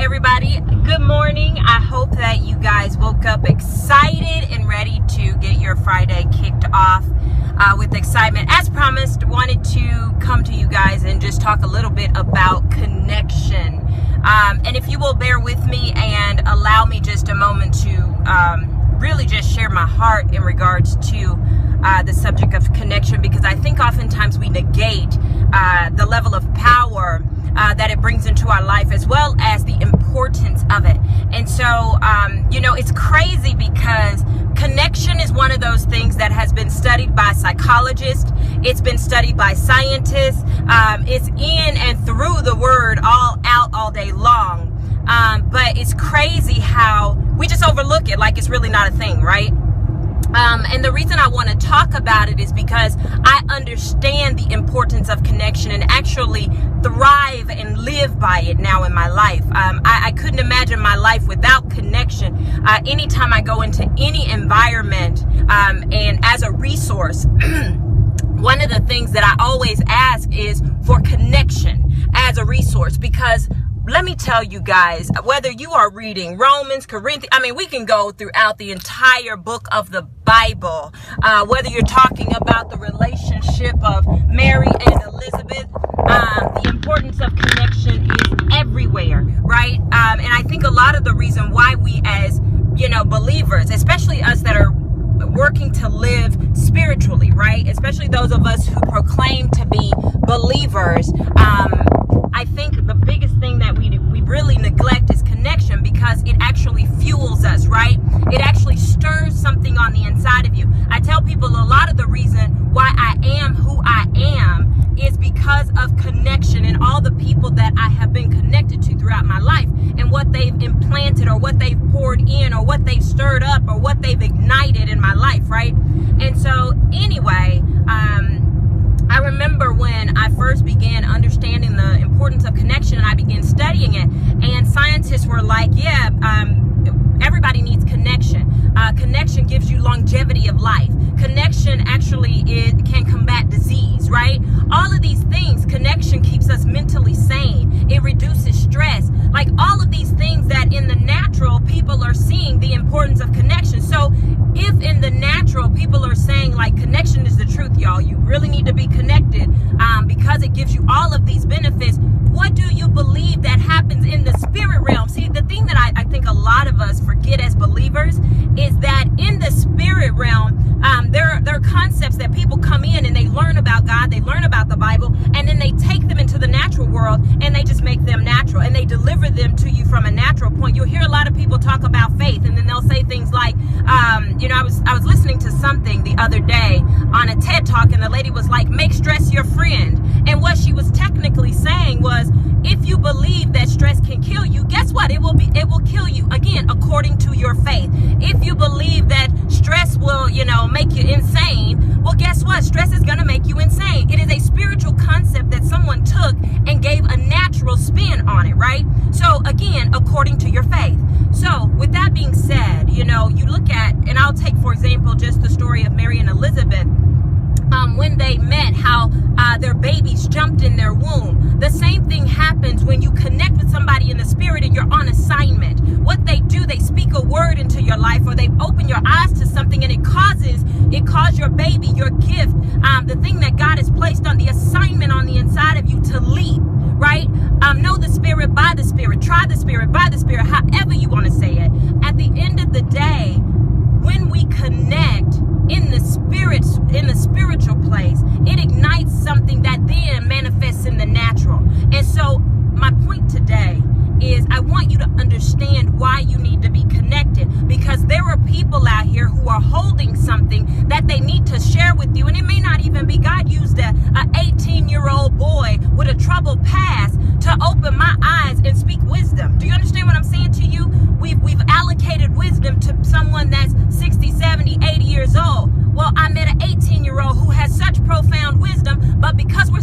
everybody. Good morning. I hope that you guys woke up excited and ready to get your Friday kicked off with excitement. As promised, wanted to come to you guys and just talk a little bit about connection. And if you will bear with me and allow me just a moment to really just share my heart in regards to the subject of connection, because I think oftentimes we negate the level of power that it brings into our life, as well as the importance of it. And so, it's crazy because connection is one of those things that has been studied by psychologists. It's been studied by scientists. It's in and through the word all day long. But it's crazy how we just overlook it like it's really not a thing, right? And the reason I want to talk about it is because I understand the importance of connection and actually thrive and live by it now in my life. I couldn't imagine my life without connection. Anytime I go into any environment and as a resource, one of the things that I always ask is for connection as a resource, because let me tell you guys, whether you are reading Romans, Corinthians, we can go throughout the entire book of the Bible, whether you're talking about the relationship of Mary and Elizabeth, the importance of connection is everywhere, right? And I think a lot of the reason why we as, believers, especially us that are working to live spiritually, right? Especially those of us who proclaim to be believers, I think the biggest thing that we really neglect is connection, because it actually fuels us, right? It actually stirs something on the inside of you. I tell people a lot of the reason why I am who I am is because of connection and all the people that I have been connected to throughout my life, and what they've implanted or what they've poured in or what they've stirred up or what they've ignited in my life, right? And so anyway, I remember when I first began understanding the importance of connection and I began studying it, and scientists were like, everybody needs connection. Connection gives you longevity of life. Connection actually can combat disease, right? All of these things, connection keeps us mentally sane. It reduces stress. Like all of these things that in the natural people are seeing the importance of connection. So if in the natural people are saying like connection is the truth, y'all, you really need to be connected because it gives you all of these benefits, what do you believe that happens in the spirit realm? See, the thing that I think a lot of us forget as believers is that in the spirit realm, there are concepts that people come in and they learn about God, they learn about the Bible, and then they take them into the natural world and they just make them natural and they deliver them to you from a natural point. You'll hear a lot of people talk about faith, and then they'll say things like, I was listening to something the other day on a TED Talk, and the lady was like, make stress your friend. And what she was technically saying was, if you believe that stress can kill you, guess what? It will kill you, again, according to your faith. If you believe that stress will, make you insane, well, guess what? Stress is going to make you insane. It is a spiritual concept that someone took and gave a natural spin on it, right? So again, according to your faith. So with that being said, you look at, and I'll take, for example, just the story of Mary and Elizabeth. When they met, how their babies jumped in their womb. The same thing happens when you connect with somebody in the spirit and you're on assignment. What they do, they speak a word into your life, or they open your eyes to something, and it causes your baby, your gift, the thing that God has placed on the assignment on the inside of you to leap, right? Know the spirit by the spirit, try the spirit by the spirit, however you want to say it. At the end of the day, when we connect in the spiritual place, it ignites something that then manifests in the natural. And so my point today is I want you to understand why you need to be connected, because there are people out here who are holding something that they need to share with you, and it may not even be. God used a 18-year-old boy with a troubled past to open my eyes and speak wisdom. Do you understand what I'm saying to you? We've allocated wisdom to someone that's 60, 70, 80 years old. Well, I met an 18-year-old who has such profound wisdom, but because we're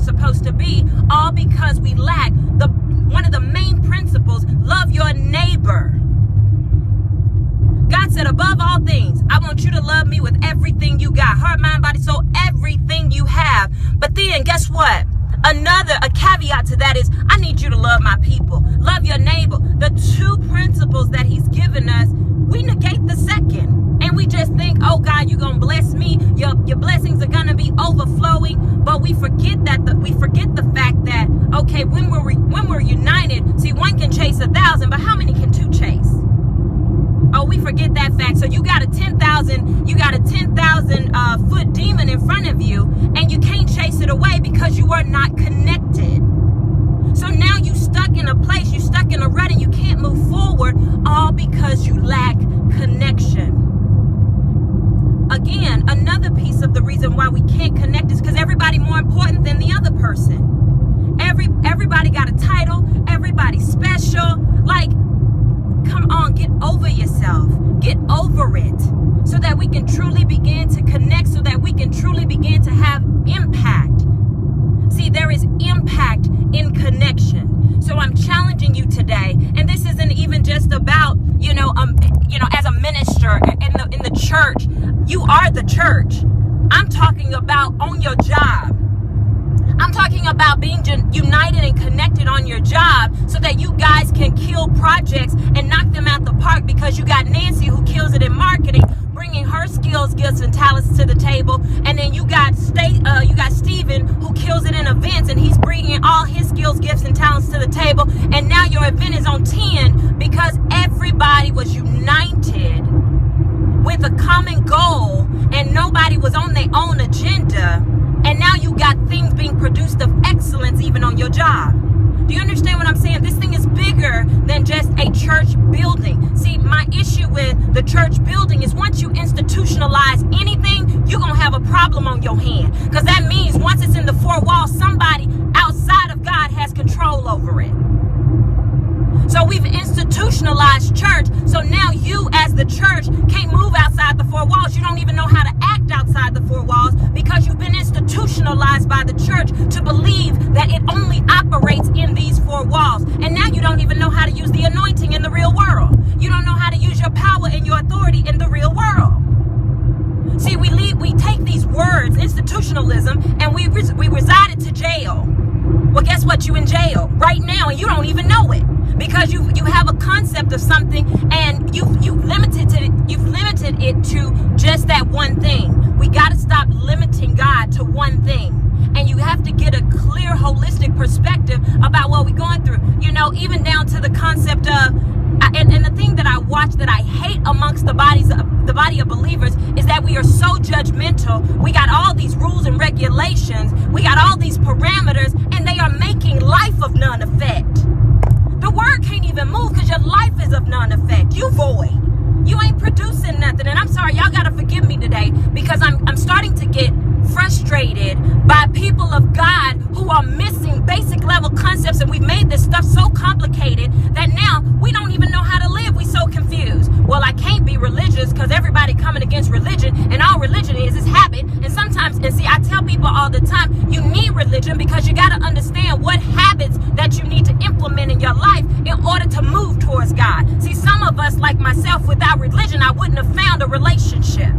supposed to be, all because we lack one of the main principles: love your neighbor. God said, above all things, I want you to love me with everything you got. Heart, mind, body, soul, everything you have. But then guess what? A caveat to that is, I need you to love my people. Love your neighbor. The two principles that he's given us, we negate the second. And we just think, oh God, you're going to bless me. Your blessings are going to be overflowing. But we forget the fact that, okay, when we're united, see, one can chase 1,000, but how many can two chase? Oh, we forget that fact. So you got a 10,000 foot demon in front of you, and you can't chase it away because you are not connected. So now you stuck in a place, you stuck in a rut, and you can't move forward, all because you lack connection. Again, another piece of the reason why we can't connect is because everybody more important than the other person. Everybody got a title, everybody's special. Like, come on, get over yourself. Get over it so that we can truly begin to connect, so that we can truly begin to have impact. See, there is impact in connection. So I'm challenging you today, and this isn't even just about, as a minister in the church. You are the church. I'm talking about on your job. I'm talking about being united and connected on your job so that you guys can kill projects and knock them out the park, because you got Nancy who kills it in marketing, bringing her skills, gifts, and talents to the table. And then you got Steven who kills it in events, and he's bringing all his skills, gifts, and talents to the table. And now your event is on 10 because everybody was united with a common goal and nobody was on their own agenda. And now you got things being produced of excellence even on your job. Do you understand what I'm saying? This thing is bigger than just a church building. See, my issue with the church building is once you institutionalize anything, you're going to have a problem on your hand. Because that means once it's in the four walls, somebody outside of God has control over it. So we've institutionalized church. So now you as the church can't move outside the four walls. You don't even know how to act outside the four walls because you've been institutionalized by the church to believe that it only operates in these four walls. And now you don't even know how to use the anointing in the real world. You don't know how to use your power and your authority in the real world. See, we take these words, institutionalism, and we reside it to jail. Well, guess what? You're in jail right now and you don't even know it. Because you have a concept of something and you've limited it to just that one thing. We got to stop limiting God to one thing. And you have to get a clear, holistic perspective about what we're going through. Even down to the concept of, and the thing that I watch that I hate amongst the body of believers is that we are so judgmental. We got all these rules and regulations. We got all these parameters, and they are making life of none effect. The word can't even move because your life is of none effect. You void. You ain't producing nothing. And I'm sorry, y'all got to forgive me today because I'm starting to get frustrated by people of God who are missing basic level concepts, and we've made this stuff so complicated that now we don't even know how to live. We so confused. Well, I can't be religious because everybody coming against religion, and all religion is habit. And sometimes, and see, I tell people all the time, you need religion because you got to understand what habits that you need to implement in your life in order to move towards God. See, some of us, like myself, without religion, I wouldn't have found a relationship.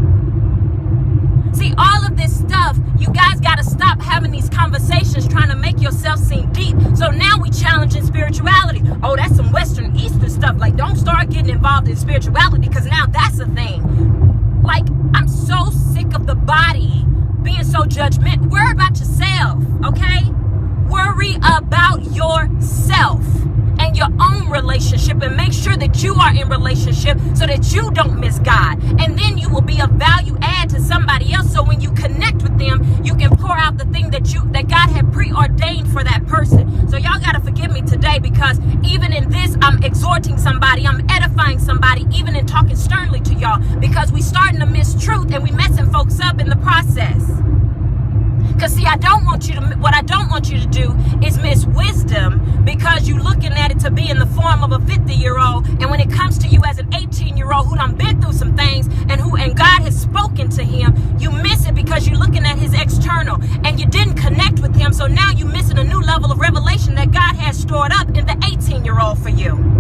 See, all of this stuff, you guys got to stop having these conversations trying to make yourself seem deep. So now we challenging spirituality. Oh, that's some Western Eastern stuff. Like, don't start getting involved in spirituality because now that's a thing. Like, I'm so sick of the body being so judgmental. Worry about yourself, okay? Worry about yourself and your own relationship, and make sure that you are in relationship so that you don't miss God. And then you will be a value add to somebody else. So when you connect with them, you can pour out the thing that God had preordained for that person. So y'all got to forgive me today because even in this, I'm exhorting somebody, I'm edifying somebody, even in talking sternly to y'all, because we starting to miss truth and we messing folks up in the process. Because see, what I don't want you to do is miss wisdom because you're looking at it to be in the form of a 50-year-old. And when it comes to you as an 18-year-old who done been through some things and God has spoken to him, you miss it because you're looking at his external and you didn't connect with him. So now you're missing a new level of revelation that God has stored up in the 18-year-old for you.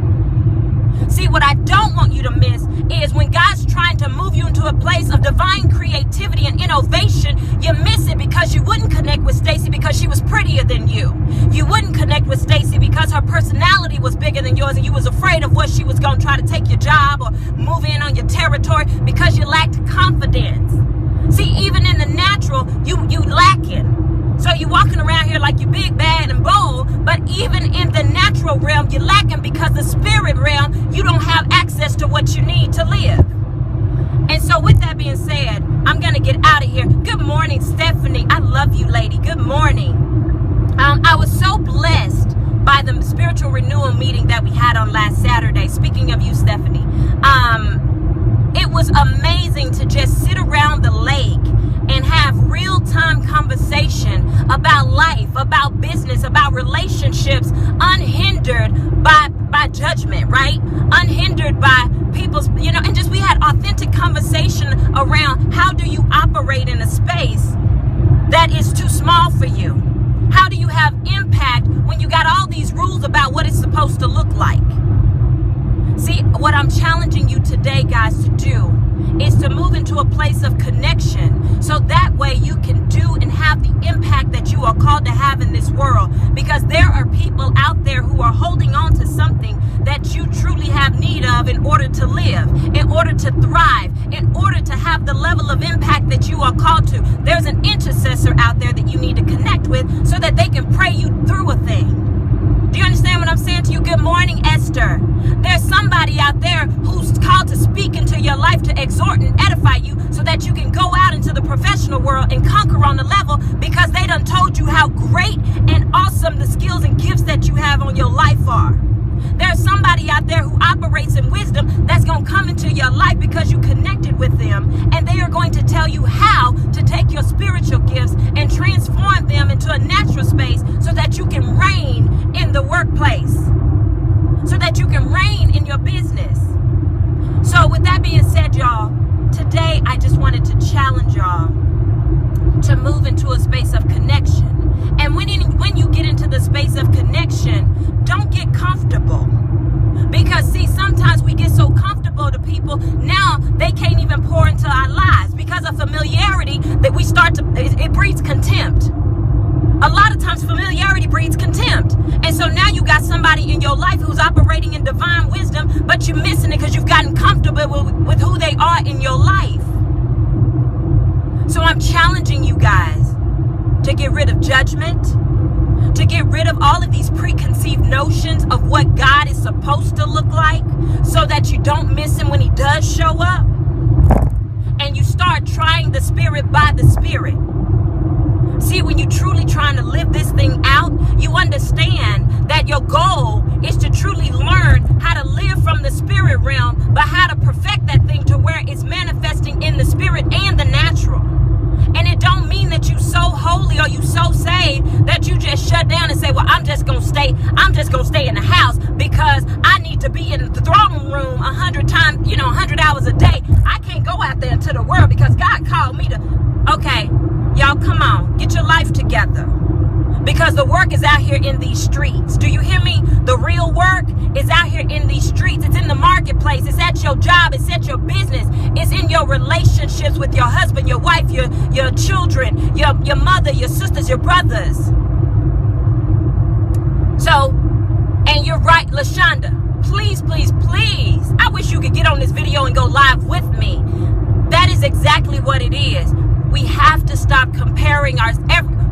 See, what I don't want you to miss is when God's trying to move you into a place of divine creativity and innovation, you miss it because you wouldn't connect with Stacy because she was prettier than you. You wouldn't connect with Stacy because her personality was bigger than yours and you was afraid of what she was going to try to take your job or move in on your territory because you lacked confidence. See, even in the natural, you lacking. So you're walking around here like you're big, bad, and bold, but even in the natural realm, you're lacking because the spirit realm, you don't have access to what you need to live. And so with that being said, I'm going to get out of here. Good morning, Stephanie. I love you, lady. Good morning. I was so blessed by the spiritual renewal meeting that we had on last Saturday. Speaking of you, Stephanie, it was amazing to just sit around the lake and have real-time conversation about life, about business, about relationships, unhindered by judgment, right? Unhindered by people's, and just we had authentic conversation around how do you operate in a space that is too small for you? How do you have impact when you got all these rules about what it's supposed to look like? See, what I'm challenging you today, guys, to do is to move into a place of connection so that way you can do and have the impact that you are called to have in this world. Because there are people out there who are holding on to something that you truly have need of in order to live, in order to thrive, in order to have the level of impact that you are called to. There's an intercessor out there that you need to connect with so that they can pray you through a thing. Do you understand what I'm saying to you? Good morning, Esther. There's somebody out there who's called to speak into your life to exhort and edify you so that you can go out into the professional world and conquer on the level because they done told you how great and awesome the skills and gifts that you have on your life are. There's somebody out there who operates in wisdom that's going to come into your life because you connected with them, and they are going to tell you how to take your spiritual gifts and transform them into a natural space so that you can reign in the workplace, so that you can reign in your business. So with that being said, y'all, today I just wanted to challenge y'all to move into a space of connection. And when you get into the space of connection, don't get comfortable. Because see, sometimes we get so comfortable to people, now they can't even pour into our lives because of familiarity that we start to, it breeds contempt. A lot of times familiarity breeds contempt. And so now you got somebody in your life who's operating in divine wisdom, but you're missing it because you've gotten comfortable with who they are in your life. So I'm challenging you guys to get rid of judgment, to get rid of all of these preconceived notions of what God is supposed to look like so that you don't miss him when he does show up. And you start trying the spirit by the spirit. See, when you're truly trying to live this thing out, you understand that your goal is to truly learn how to live from the spirit realm, but how to perfect that thing to where it's manifesting in the spirit and the natural. And it don't mean that you so holy or you so saved that you just shut down and say, well, I'm just going to stay in the house because I need to be in the throne room 100 times, 100 hours a day. I can't go out there into the world because God called me to. Okay, y'all, come on, get your life together. Because the work is out here in these streets. Do you hear me? The real work is out here in these streets. It's in the marketplace. It's at your job. It's at your business. It's in your relationships with your husband, your wife, your children, your mother, your sisters, your brothers. So, and you're right, LaShonda. Please, please, please. I wish you could get on this video and go live with me. That is exactly what it is. We have to stop comparing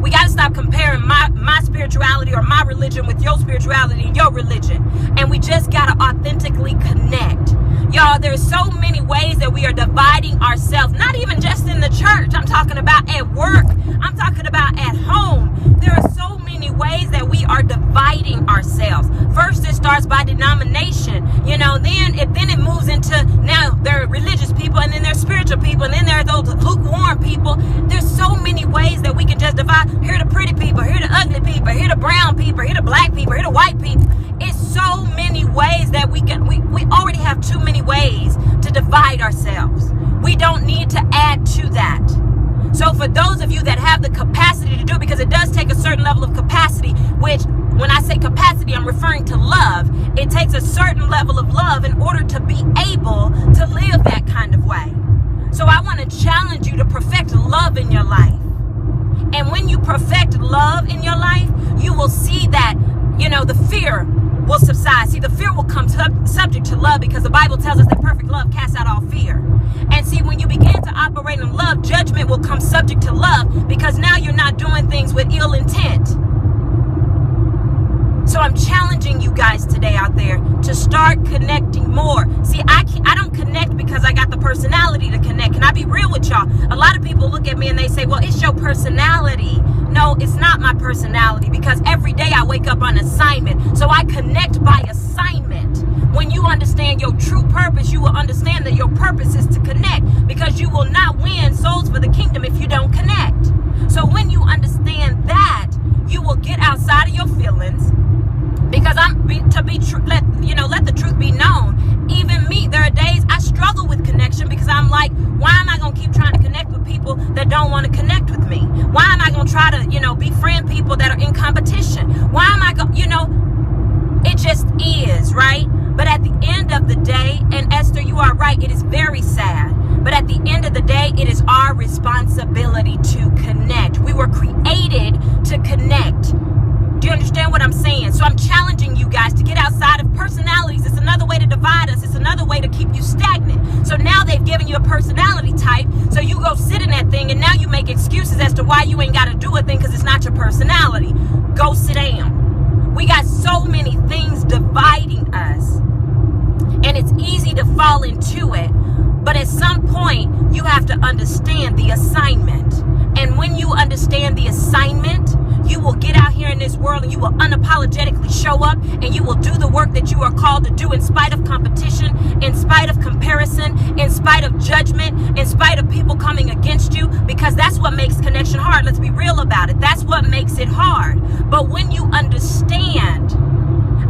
we got to stop comparing my spirituality or my religion with your spirituality and your religion. And we just got to authentically connect. Y'all, there's so many ways that we are dividing ourselves, not even just in the church. I'm talking about at work. I'm talking about at home. There are so many ways that we are dividing ourselves. First, it starts by denomination, then it moves into, now there are religious people, and then there's spiritual people, and then there are those lukewarm people. There's so many ways that we can just divide. Here are the pretty people, here are the ugly people, here are the brown people, here are the black people, here are the white people. It's so many ways that we already have too many ways to divide ourselves. We don't need to add to that. So those of you that have the capacity to do it, because it does take a certain level of capacity, which when I say capacity, I'm referring to love. It takes a certain level of love in order to be able to live that kind of way. So I want to challenge you to perfect love in your life. And when you perfect love in your life, you will see that, the fear will subside. See, the fear will come subject to love, because the Bible tells us that perfect love casts out all fear. And see, when you begin to operate in love, judgment will come subject to love, because now you're not doing things with ill intent. So I'm challenging you guys today out there to start connecting more. See, I don't connect because I got the personality to connect. Can I be real with y'all? A lot of people look at me and they say, well, it's your personality. No, it's not my personality, because every day I wake up on assignment. So I connect by assignment. When you understand your true purpose, you will understand that your purpose is to connect, because you will not win souls for the kingdom if you don't connect. So when you understand that, you will get outside of your feelings. Because let the truth be known. Even me, there are days I struggle with connection, because I'm like, why am I going to keep trying to connect with people that don't want to connect with me? Why am I going to try to, befriend people that are in competition? Why am I going, it just is, right? But at the end of the day, and Esther, you are right, it is very sad. But at the end of the day, it is our responsibility to connect. We were created to connect. Do you understand what I'm saying? So I'm challenging you guys to get outside of personalities. It's another way to divide us. It's another way to keep you stagnant. So now they've given you a personality type. So you go sit in that thing, and now you make excuses as to why you ain't got to do a thing, because it's not your personality. Go sit down. We got so many things dividing us, and it's easy to fall into it. But at some point, you have to understand the assignment. And when you understand the assignment, you will get out here in this world and you will unapologetically show up, and you will do the work that you are called to do, in spite of competition, in spite of comparison, in spite of judgment, in spite of people coming against you, because that's what makes connection hard. Let's be real about it. That's what makes it hard. But when you understand,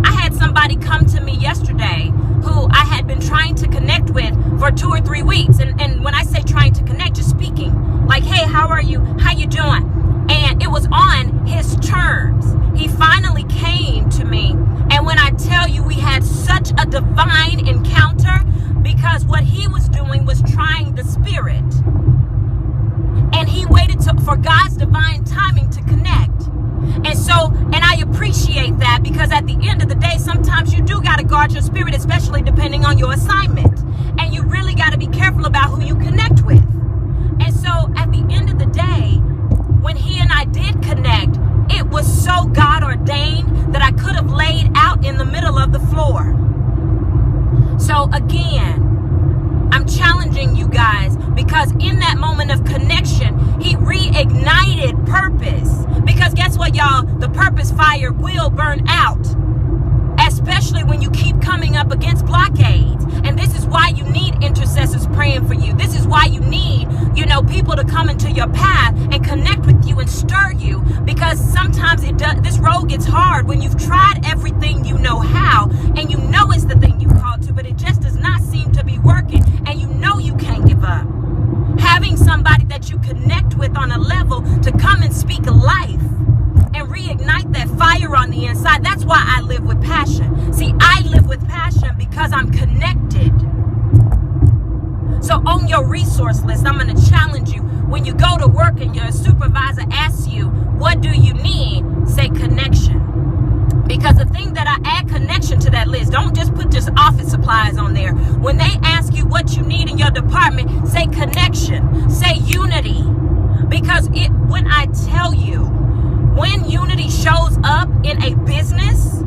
I had somebody come to me yesterday who I had been trying to connect with for 2 or 3 weeks. And when I say trying to connect, just speaking like, hey, how are you? How you doing? And it was on his terms. He finally came to me. And when I tell you, we had such a divine encounter, because what he was doing was trying the spirit. And he waited for God's divine timing to connect. And I appreciate that, because at the end of the day, sometimes you do got to guard your spirit, especially depending on your assignment. And you really got to be careful about who you connect with. And so at the end of the day, when he and I did connect, it was so God ordained that I could have laid out in the middle of the floor. So again, I'm challenging you guys, because in that moment of connection, he reignited purpose. Because guess what, y'all? The purpose fire will burn out, especially when you keep coming up against blockades. And this is why you need intercessors praying for you. This is why you need, people to come into your path and connect with you and stir you, because sometimes this road gets hard when you've tried everything you know how, and you know it's the thing you called to, but it just does not seem to be working, and you can't give up. Having somebody that you connect with on a level to come and speak life and reignite that fire on the inside, that's why I live with passion. See, I live with passion because I'm connected. So on your resource list, I'm going to challenge you. When you go to work and your supervisor asks you, what do you need? Say connection. Because the thing that I add connection to that list, don't just put just office supplies on there. When they ask you what you need in your department, say connection, say unity. Because when I tell you, when unity shows up in a business,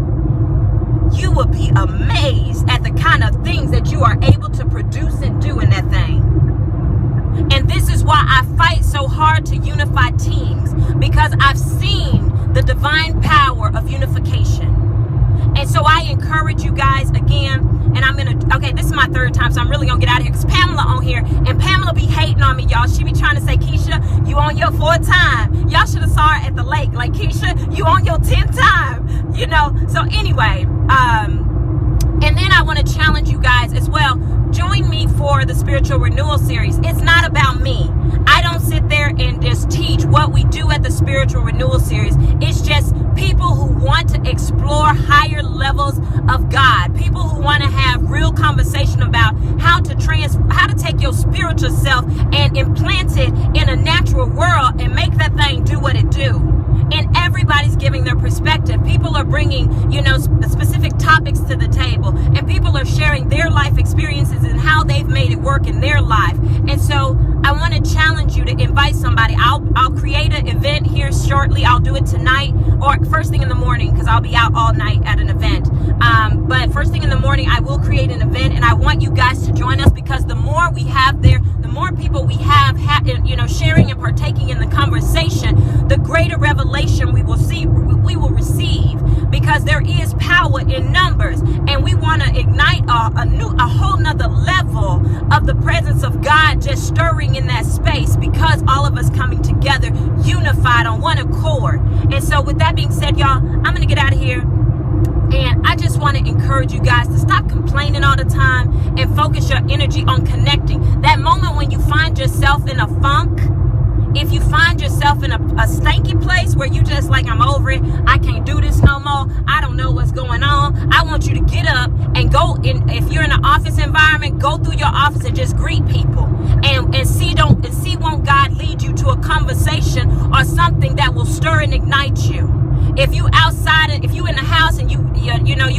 you will be amazed at the kind of things that you are able to produce and do in that thing. And this is why I fight so hard to unify teams, because I've seen the divine power of unification. And so I encourage you guys again, and okay, this is my 3rd time, so I'm really gonna get out of here, because Pamela on here, and Pamela be hating on me, y'all. She be trying to say, Keisha, you on your 4th time. Y'all should have saw her at the lake, like, Keisha, you on your 10th time, So anyway, and then I want to challenge you guys as well. join me for the Spiritual Renewal Series. It's not about me. I don't sit there and just teach what we do at the Spiritual Renewal Series. It's just people who want to explore higher levels of God. People who want to have real conversation about how to take your spiritual self and implant it in a natural world and make that thing do what it do. And everybody's giving their perspective. People are bringing, specific topics to the table, and people are sharing their life experiences and how they've made it work in their life. And so I want to challenge you to invite somebody. I'll create an event here shortly. I'll do it tonight or first thing in the morning, because I'll be out all night at an event. But first thing in the morning, I will create an event, and I want you guys to join us, because the more we have there, the more people we have sharing and partaking in the conversation, the greater revelation we will receive, because there is power in numbers, and we want to ignite a whole nother level of the presence of God just stirring in that space, because all of us coming together unified on one accord. And so with that being said, y'all, I'm going to get out of here. And I just want to encourage you guys to stop complaining all the time and focus your energy on connecting. That moment when you find yourself in a funk, if you find yourself in a stanky place where you just like, I'm over it, I can't do this no more, I don't know what's going on, I want you to get up and go in. If you're in an office environment, go through your office and just greet people and see won't God lead you to a conversation or something that will stir and ignite you. If you outside, if you in the house and you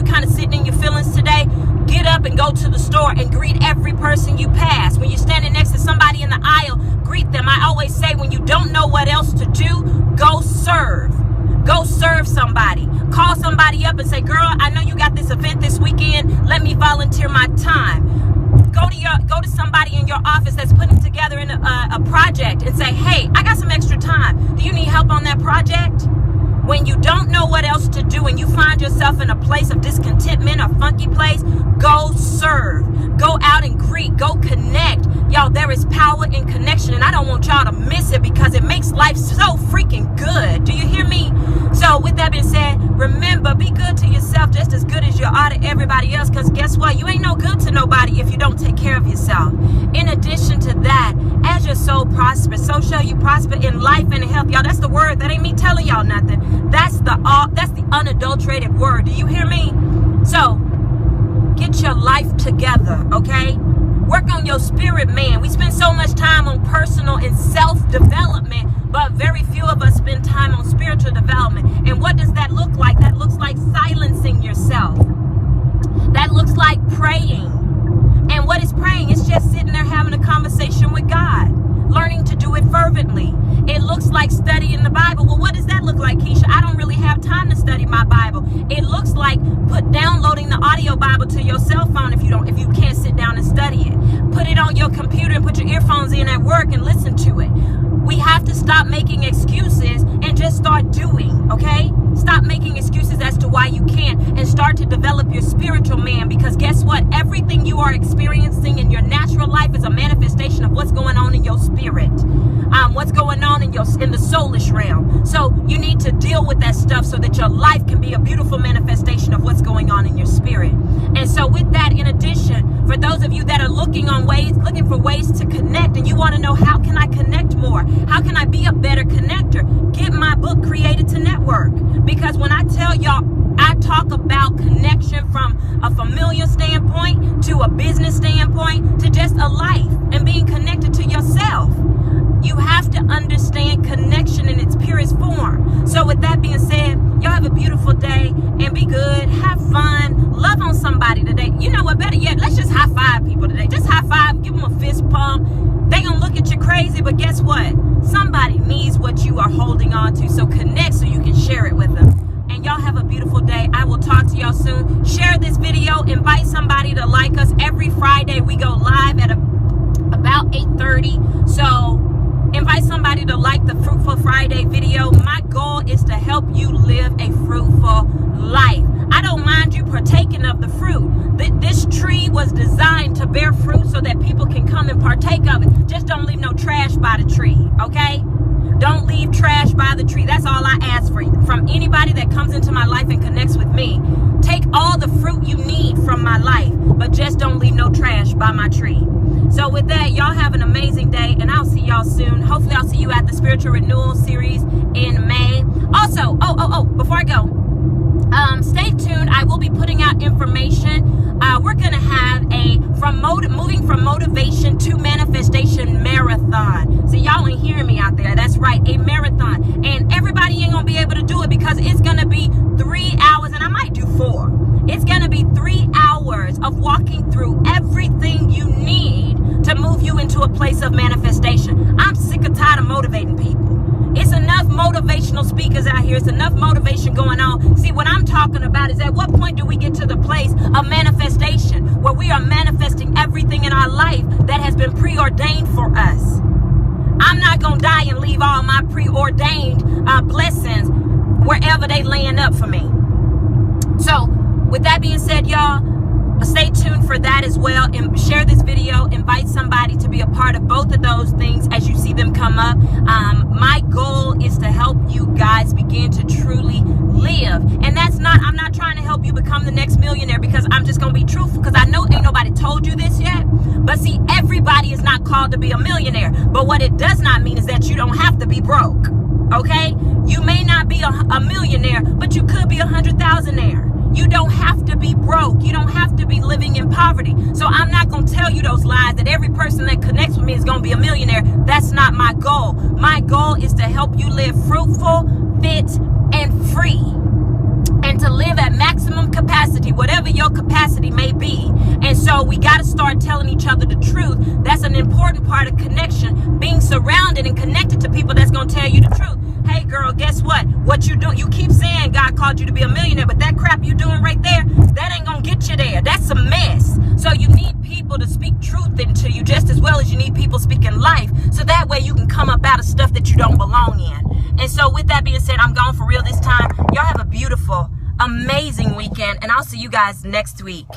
kind of sitting in your feelings today, get up and go to the store and greet every person you pass. When you're standing next to somebody in the aisle, greet them. I always say, when you don't know what else to do, go serve. Go serve somebody. Call somebody up and say, girl, I know you got this event this weekend. Let me volunteer my time. Go to somebody in your office that's putting together a project and say, hey, I got some extra time. Do you need help on that project? When you don't know what else to do and you find yourself in a place of discontentment, a funky place, go serve. Go out and greet. Go connect. Y'all, there is power in connection, and I don't want y'all to miss it, because it makes life so freaking good. Do you hear me? So with that being said, remember, be good to yourself just as good as you are to everybody else, because guess what? You ain't no good to nobody if you don't take care of yourself. In addition to that, as your soul prospers, so shall you prosper in life and in health. Y'all, that's the word. That ain't me telling y'all nothing. That's the unadulterated word. Do you hear me? So get your life together, okay? Work on your spirit, man. We spend so much time on personal and self-development, but very few of us spend time on spiritual development. And what does that look like? That looks like silencing yourself. That looks like praying. And what is praying? It's just sitting there having a conversation with God, learning to do it fervently. It looks like studying the Bible. Well, what does that look like, Keisha? I don't really have time to study my Bible. It looks like downloading the audio Bible to your cell phone if you can't sit down and study it. Put it on your computer and put your earphones in at work and listen to it. We have to stop making excuses and just start doing, okay? Stop making excuses as to why you can't, and start to develop your spiritual man, because guess what? Everything you are experiencing in your natural life is a manifestation of what's going on in your spirit. What's going on in the soulish realm. So you need to deal with that stuff so that your life can be a beautiful manifestation of what's going on in your spirit. And so with that, in addition, for those of you that are looking for ways to connect, and you want to know, how can I connect more? How can I be a better connector? Get my book, Created to Network. Because when I tell y'all, I talk about connection from a familiar standpoint to a business standpoint to just a life and being connected to yourself. You have to understand connection in its purest form. So with that being said, y'all have a beautiful day and be good. Have fun. Love on somebody today. You know what? Better yet, let's just high five people today. Just high five. Give them a fist pump. They gonna look at you crazy, but guess what? Somebody needs what you are holding on to. So connect so you can share it with them. And y'all have a beautiful day. I will talk to y'all soon. Share this video. Invite somebody to like us. Every Friday we go live at about 8:30. So invite somebody to like the Fruitful Friday video. My goal is to help you live a fruitful life. I don't mind you partaking of the fruit. This tree was designed to bear fruit so that people can come and partake of it. Just don't leave no trash by the tree, okay? Don't leave trash by the tree. That's all I ask for from anybody that comes into my life and connects with me. Take all the fruit you need from my life, but just don't leave no trash by my tree. So with that, y'all have an amazing day, and I'll see y'all soon. Hopefully I'll see you at the Spiritual Renewal Series in May. Also, before I go, stay tuned. I will be putting out information. We're going to have a moving from motivation to manifestation marathon. So y'all ain't hearing me out there. That's right, a marathon. And everybody ain't going to be able to do it because it's going to be 3 hours, and I might do 4. It's going to be 3 hours of walking through everything you need to move you into a place of manifestation. I'm sick and tired of motivating people. It's enough motivational speakers out here. It's enough motivation going on. See, what I'm talking about is at what point do we get to the place of manifestation where we are manifesting everything in our life that has been preordained for us. I'm not going to die and leave all my preordained blessings wherever they laying up for me. So with that being said, y'all, stay tuned for that as well, and share this video. Invite somebody to be a part of both of those things as you see them come up. My goal is to help you guys begin to truly live, and I'm not trying to help you become the next millionaire, because I'm just gonna be truthful, because I know ain't nobody told you this yet. But see, everybody is not called to be a millionaire, but what it does not mean is that you don't have to be broke. Okay, you may not be a millionaire, but you could be 100,000-aire. You don't have to be broke. You don't have to be living in poverty. So I'm not going to tell you those lies that every person that connects with me is going to be a millionaire. That's not my goal. My goal is to help you live fruitful, fit, and free. And to live at maximum capacity, whatever your capacity may be. And so we got to start telling each other the truth. That's an important part of connection. Being surrounded and connected to people that's going to tell you the truth. Hey girl, guess what? What you doing? You keep saying God called you to be a millionaire, but that crap you doing right there, that ain't gonna get you there. That's a mess. So you need people to speak truth into you just as well as you need people speaking life. So that way you can come up out of stuff that you don't belong in. And so with that being said, I'm gone for real this time. Y'all have a beautiful, amazing weekend, and I'll see you guys next week.